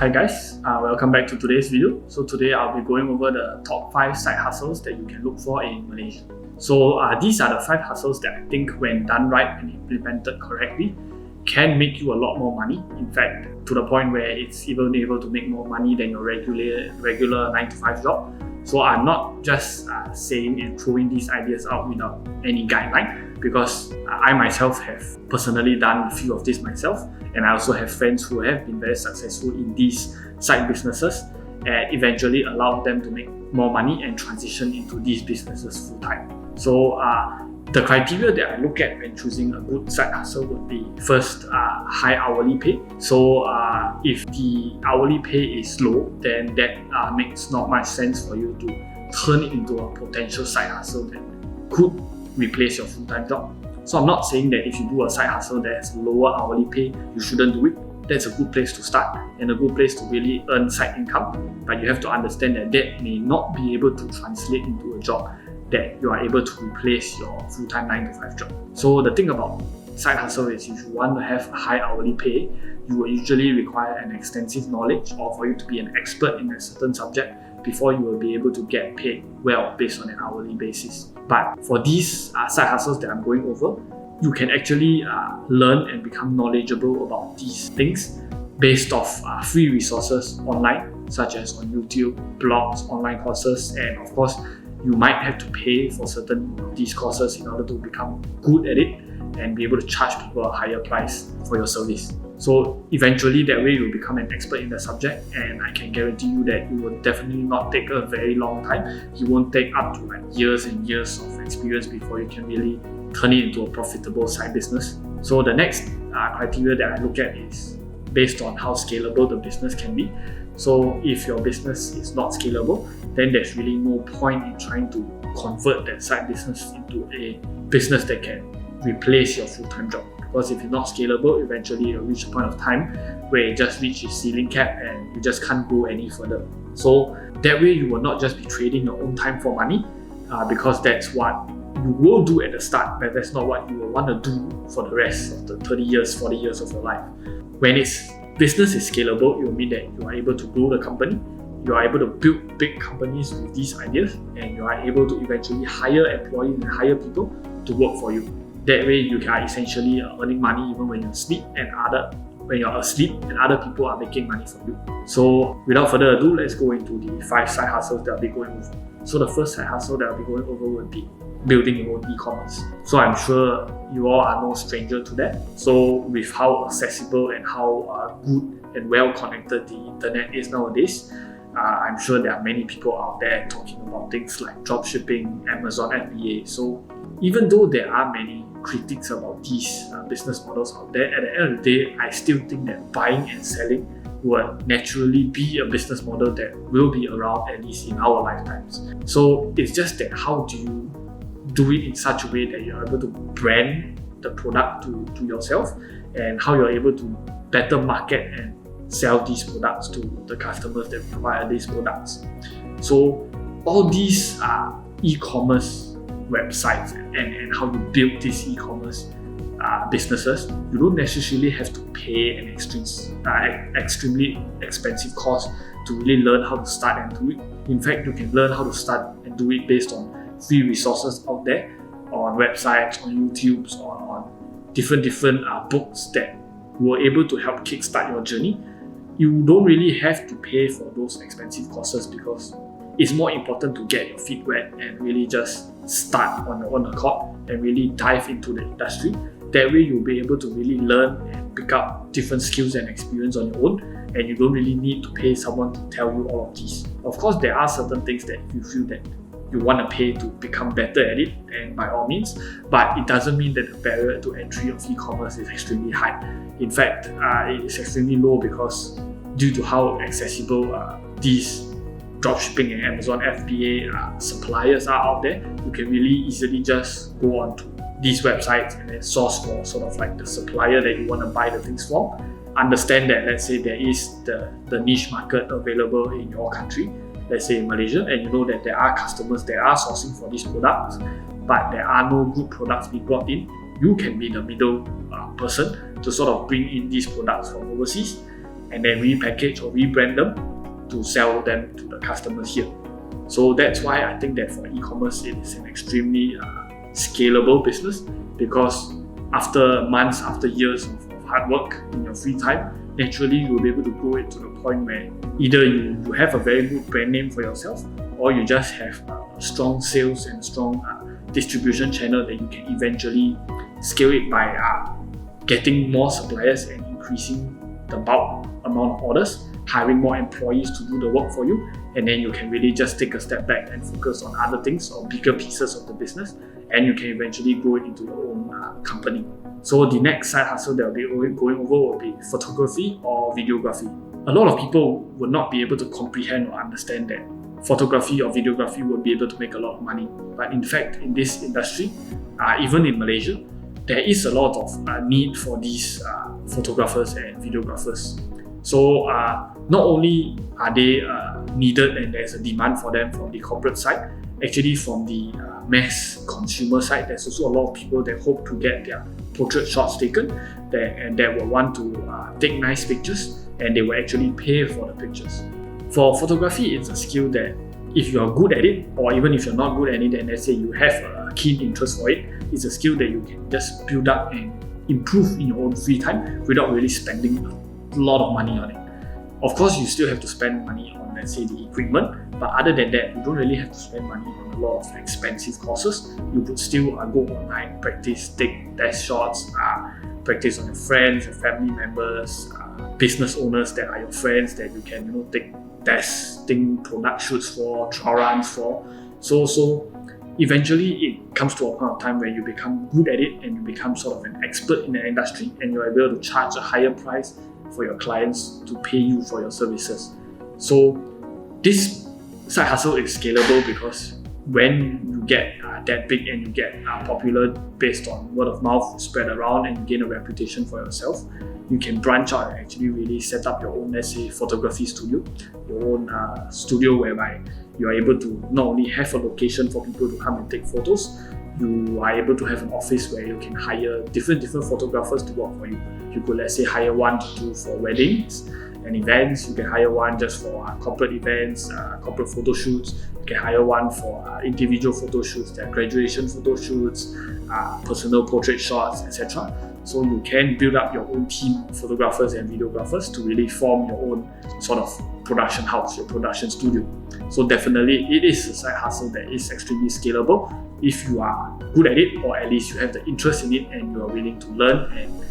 Hi guys, welcome back to today's video. So today I'll be going over the top 5 side hustles that you can look for in Malaysia. So these are the 5 hustles that I think when done right and implemented correctly can make you a lot more money. In fact, to the point where it's even able to make more money than your regular 9 to 5 job. So I'm not just saying and throwing these ideas out without any guideline, because I myself have personally done a few of this myself, and I also have friends who have been very successful in these side businesses and eventually allowed them to make more money and transition into these businesses full time. So the criteria that I look at when choosing a good side hustle would be first, high hourly pay. So if the hourly pay is low, then that makes not much sense for you to turn it into a potential side hustle that could replace your full-time job. So I'm not saying that if you do a side hustle that has lower hourly pay, you shouldn't do it. That's a good place to start and a good place to really earn side income. But you have to understand that that may not be able to translate into a job that you are able to replace your full-time 9 to 5 job. So the thing about side hustle is if you want to have a high hourly pay, you will usually require an extensive knowledge or for you to be an expert in a certain subject before you will be able to get paid well based on an hourly basis. But for these side hustles that I'm going over, you can actually learn and become knowledgeable about these things based off free resources online, such as on YouTube, blogs, online courses, and of course, you might have to pay for certain of these courses in order to become good at it and be able to charge people a higher price for your service. So eventually that way you'll become an expert in the subject, and I can guarantee you that it will definitely not take a very long time. It won't take up to like years and years of experience before you can really turn it into a profitable side business. So the next criteria that I look at is based on how scalable the business can be. So if your business is not scalable, then there's really no point in trying to convert that side business into a business that can replace your full-time job. Because if it's not scalable, eventually you'll reach a point of time where it just reaches ceiling cap and you just can't go any further. So that way you will not just be trading your own time for money, because that's what you will do at the start, but that's not what you will want to do for the rest of the 30 years, 40 years of your life. When business is scalable, it will mean that you are able to grow the company, you are able to build big companies with these ideas, and you are able to eventually hire employees and hire people to work for you. That way you are essentially earning money even when you're asleep and other people are making money from you. So without further ado, let's go into the 5 side hustles that I'll be going over. So the first side hustle that I'll be going over would be building your own e-commerce. So I'm sure you all are no stranger to that. So with how accessible and how good and well connected the internet is nowadays, I'm sure there are many people out there talking about things like dropshipping, Amazon FBA. So even though there are many critics about these business models out there, at the end of the day, I still think that buying and selling would naturally be a business model that will be around at least in our lifetimes. So it's just that how do you do it in such a way that you're able to brand the product to yourself, and how you're able to better market and sell these products to the customers that require these products. So all these e-commerce websites and how you build these e-commerce businesses, you don't necessarily have to pay an extremely expensive cost to really learn how to start and do it. In fact, you can learn how to start and do it based on free resources out there, on websites, on YouTube, on different books that were able to help kickstart your journey. You don't really have to pay for those expensive courses because it's more important to get your feet wet and really just start on your own accord and really dive into the industry. That way you'll be able to really learn and pick up different skills and experience on your own, and you don't really need to pay someone to tell you all of these. Of course, there are certain things that you feel that you want to pay to become better at it, and by all means, but it doesn't mean that the barrier to entry of e-commerce is extremely high. In fact, it is extremely low because due to how accessible these dropshipping and Amazon FBA suppliers are out there, you can really easily just go onto these websites and then source for sort of like the supplier that you want to buy the things from. Understand that, let's say there is the niche market available in your country, let's say in Malaysia, and you know that there are customers that are sourcing for these products, but there are no good products being brought in. You can be the middle person to sort of bring in these products from overseas and then repackage or rebrand them to sell them to the customers here. So that's why I think that for e-commerce it is an extremely scalable business, because after months, after years of hard work in your free time, naturally you will be able to grow it to the point where either you have a very good brand name for yourself, or you just have a strong sales and strong distribution channel that you can eventually scale it by getting more suppliers and increasing the bulk amount of orders, hiring more employees to do the work for you, and then you can really just take a step back and focus on other things or bigger pieces of the business, and you can eventually grow it into your own company. So the next side hustle that I'll be going over will be photography or videography. A lot of people would not be able to comprehend or understand that photography or videography would be able to make a lot of money. But in fact, in this industry, even in Malaysia, there is a lot of need for these photographers and videographers. So not only are they needed and there's a demand for them from the corporate side, actually from the mass consumer side, there's also a lot of people that hope to get their portrait shots taken and that will want to take nice pictures, and they will actually pay for the pictures. For photography, it's a skill that if you are good at it, or even if you're not good at it, and let's say you have a keen interest for it, it's a skill that you can just build up and improve in your own free time without really spending a lot of money on it. Of course, you still have to spend money on, let's say, the equipment, but other than that, you don't really have to spend money on a lot of expensive courses. You could still go online, practice, take test shots, practice on your friends, your family members, business owners that are your friends that you can take testing product shoots for, trial runs for. So eventually it comes to a point of time where you become good at it and you become sort of an expert in the industry, and you're able to charge a higher price for your clients to pay you for your services. So this side hustle is scalable because when you get that big and you get popular based on word of mouth spread around and you gain a reputation for yourself, you can branch out and actually really set up your own, let's say, photography studio, your own studio whereby you are able to not only have a location for people to come and take photos, you are able to have an office where you can hire different photographers to work for you. You could, let's say, hire one to do for weddings and events. You can hire one just for corporate events, corporate photo shoots. You can hire one for individual photo shoots, their graduation photo shoots, personal portrait shots, etc. So you can build up your own team of photographers and videographers to really form your own sort of production house, your production studio. So definitely it is a side hustle that is extremely scalable if you are good at it, or at least you have the interest in it and you are willing to learn and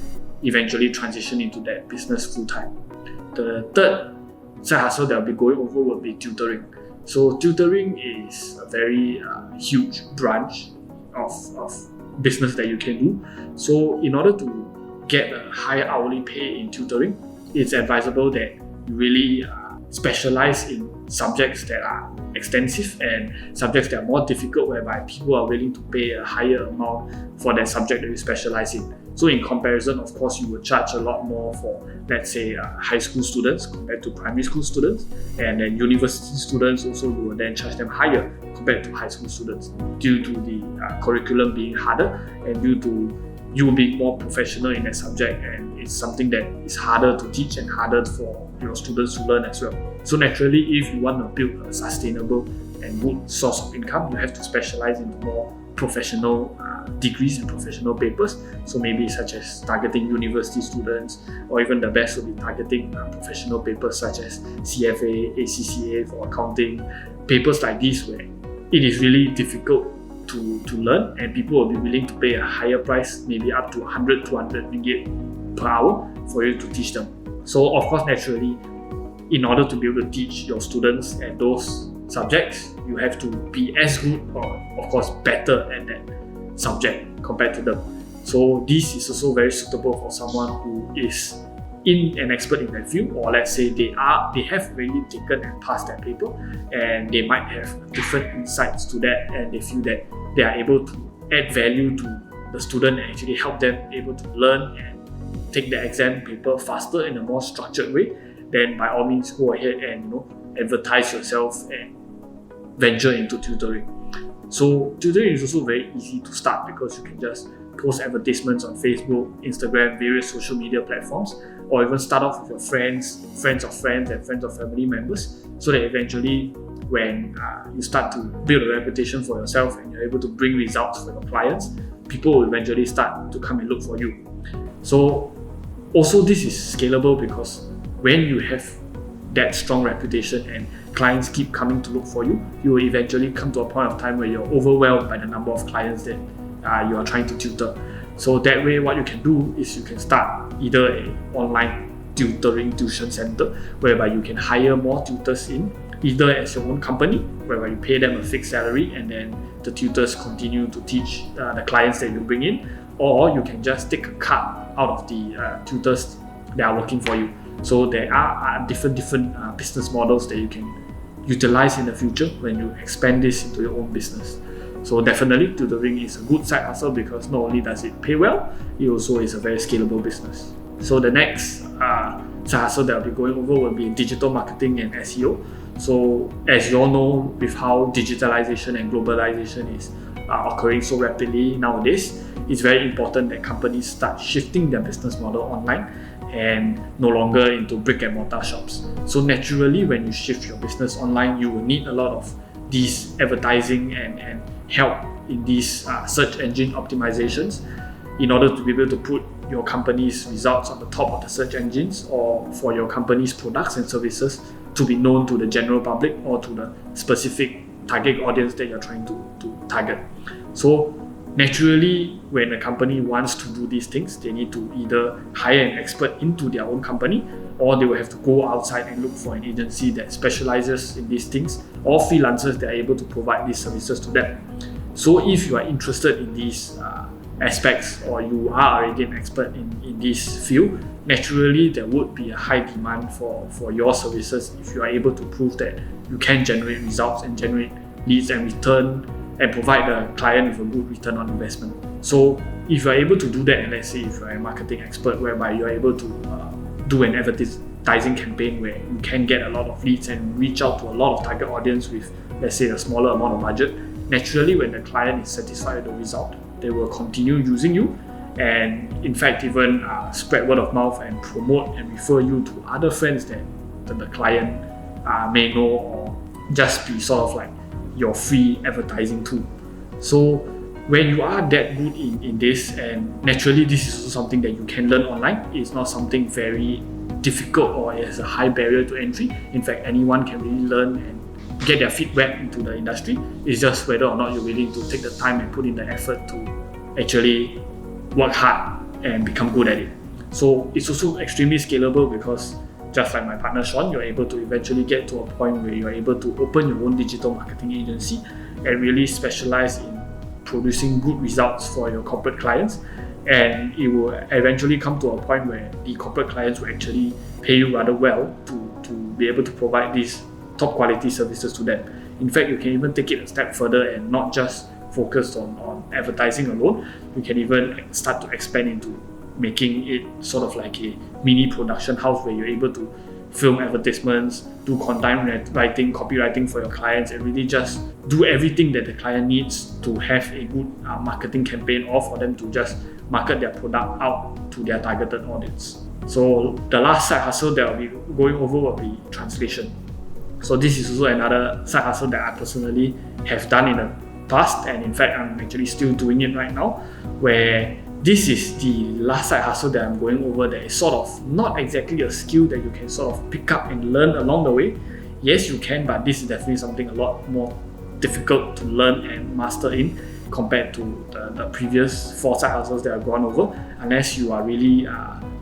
eventually transition into that business full time. The third side hustle that I'll be going over will be tutoring. So tutoring is a very huge branch of business that you can do. So in order to get a high hourly pay in tutoring, it's advisable that you really specialize in subjects that are extensive and subjects that are more difficult, whereby people are willing to pay a higher amount for that subject that you specialize in. So in comparison, of course, you will charge a lot more for, let's say, high school students compared to primary school students, and then university students also, you will then charge them higher compared to high school students due to the curriculum being harder and due to you being more professional in that subject, and it's something that is harder to teach and harder for your students to learn as well. So naturally, if you want to build a sustainable and good source of income, you have to specialize into more professional degrees and professional papers. So maybe such as targeting university students, or even the best would be targeting professional papers such as CFA, ACCA for accounting, papers like these where it is really difficult to learn and people will be willing to pay a higher price, maybe up to 100, 200 ringgit per hour for you to teach them. So of course, naturally, in order to be able to teach your students at those subjects, you have to be as good or of course better at that subject compared to them. So this is also very suitable for someone who is an expert in that field, or let's say they have already taken and passed that paper and they might have different insights to that, and they feel that they are able to add value to the student and actually help them able to learn and take the exam paper faster in a more structured way. Then by all means go ahead and advertise yourself and venture into tutoring. So tutoring is also very easy to start because you can just post advertisements on Facebook, Instagram, various social media platforms or even start off with your friends, friends of friends, and friends of family members, so that eventually when you start to build a reputation for yourself and you're able to bring results for your clients, people will eventually start to come and look for you. So also this is scalable because when you have that strong reputation and clients keep coming to look for you, you will eventually come to a point of time where you're overwhelmed by the number of clients that you are trying to tutor. So that way, what you can do is you can start either an online tuition center whereby you can hire more tutors in, either as your own company whereby you pay them a fixed salary and then the tutors continue to teach the clients that you bring in, or you can just take a cut out of the tutors that are working for you. So there are different business models that you can utilize in the future when you expand this into your own business. So definitely tutoring is a good side hustle because not only does it pay well, it also is a very scalable business. So the next side hustle that I'll be going over will be digital marketing and SEO. So as you all know, with how digitalization and globalization is occurring so rapidly nowadays, it's very important that companies start shifting their business model online and no longer into brick and mortar shops. So naturally, when you shift your business online, you will need a lot of these advertising and help in these search engine optimizations in order to be able to put your company's results on the top of the search engines, or for your company's products and services to be known to the general public or to the specific target audience that you're trying to target. So naturally, when a company wants to do these things, they need to either hire an expert into their own company, or they will have to go outside and look for an agency that specializes in these things, or freelancers that are able to provide these services to them. So if you are interested in these aspects, or you are already an expert in this field, naturally there would be a high demand for your services if you are able to prove that you can generate results and generate leads and return and provide the client with a good return on investment. So if you're able to do that, and let's say if you're a marketing expert whereby you're able to do an advertising campaign where you can get a lot of leads and reach out to a lot of target audience with, let's say, a smaller amount of budget, naturally when the client is satisfied with the result, they will continue using you, and in fact even spread word of mouth and promote and refer you to other friends that the client may know, or just be sort of like your free advertising tool. So when you are that good in this, and naturally this is also something that you can learn online, it's not something very difficult or it has a high barrier to entry. In fact, anyone can really learn and get their feet wet into the industry. It's just whether or not you're willing to take the time and put in the effort to actually work hard and become good at it. So it's also extremely scalable because just like my partner Sean, you're able to eventually get to a point where you're able to open your own digital marketing agency and really specialize in producing good results for your corporate clients. And it will eventually come to a point where the corporate clients will actually pay you rather well to be able to provide these top quality services to them. In fact, you can even take it a step further and not just focus on advertising alone. You can even start to expand into making it sort of like a mini production house where you're able to film advertisements, do content writing, copywriting for your clients, and really just do everything that the client needs to have a good marketing campaign, or for them to just market their product out to their targeted audience. So the last side hustle that I'll be going over will be translation. So this is also another side hustle that I personally have done in the past, and in fact I'm actually still doing it right now, where this is the last side hustle that I'm going over that is sort of not exactly a skill that you can sort of pick up and learn along the way. Yes, you can, but this is definitely something a lot more difficult to learn and master in compared to the previous 4 side hustles that I've gone over, unless you are really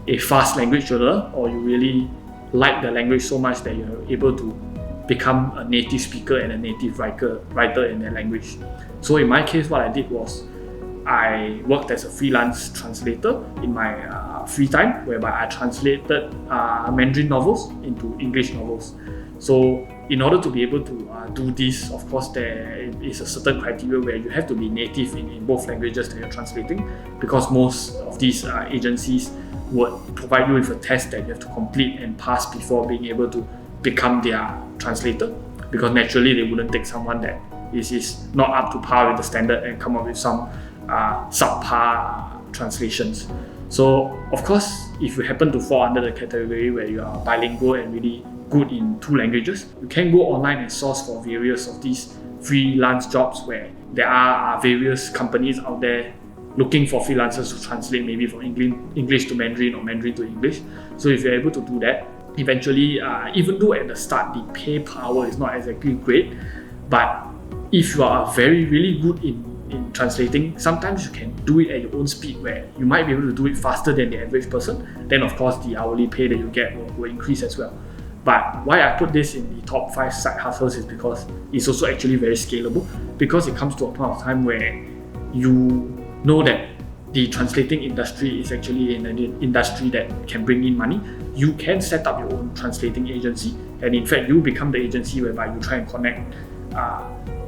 a fast language learner, or you really like the language so much that you're able to become a native speaker and a native writer in that language. So in my case, what I did was I worked as a freelance translator in my free time, whereby I translated Mandarin novels into English novels. So in order to be able to do this, of course, there is a certain criteria where you have to be native in both languages that you're translating, because most of these agencies would provide you with a test that you have to complete and pass before being able to become their translator, because naturally they wouldn't take someone that is not up to par with the standard and come up with some subpar translations. So of course, if you happen to fall under the category where you are bilingual and really good in 2 languages, you can go online and source for various of these freelance jobs where there are various companies out there looking for freelancers to translate maybe from English to Mandarin or Mandarin to English. So if you're able to do that, eventually, even though at the start the pay power is not exactly great, but if you are really good in translating, sometimes you can do it at your own speed where you might be able to do it faster than the average person. Then of course the hourly pay that you get will increase as well. But why I put this in the top 5 side hustles is because it's also actually very scalable, because it comes to a point of time where you know that the translating industry is actually an industry that can bring in money. You can set up your own translating agency, and in fact you become the agency whereby you try and connect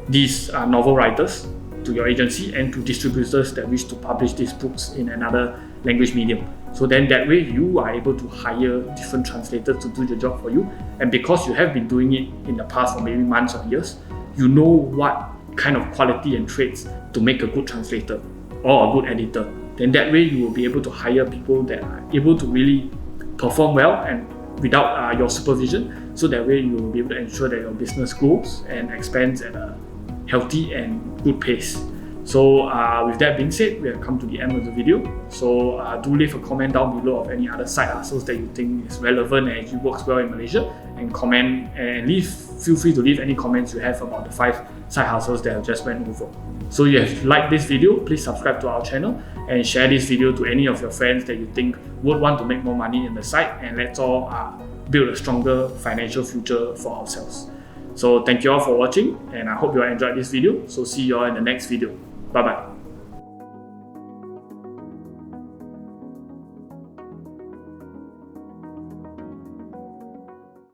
these novel writers to your agency and to distributors that wish to publish these books in another language medium. So then that way you are able to hire different translators to do the job for you, and because you have been doing it in the past for maybe months or years, you know what kind of quality and traits to make a good translator or a good editor. Then that way you will be able to hire people that are able to really perform well and without your supervision, so that way you will be able to ensure that your business grows and expands at a healthy and good pace. So with that being said, we have come to the end of the video. So do leave a comment down below of any other side hustles that you think is relevant and actually works well in Malaysia, and comment and feel free to leave any comments you have about the 5 side hustles that I just went over. So if you have liked this video, please subscribe to our channel and share this video to any of your friends that you think would want to make more money in the site, and let's all build a stronger financial future for ourselves. So thank you all for watching, and I hope you all enjoyed this video. So see you all in the next video. Bye bye.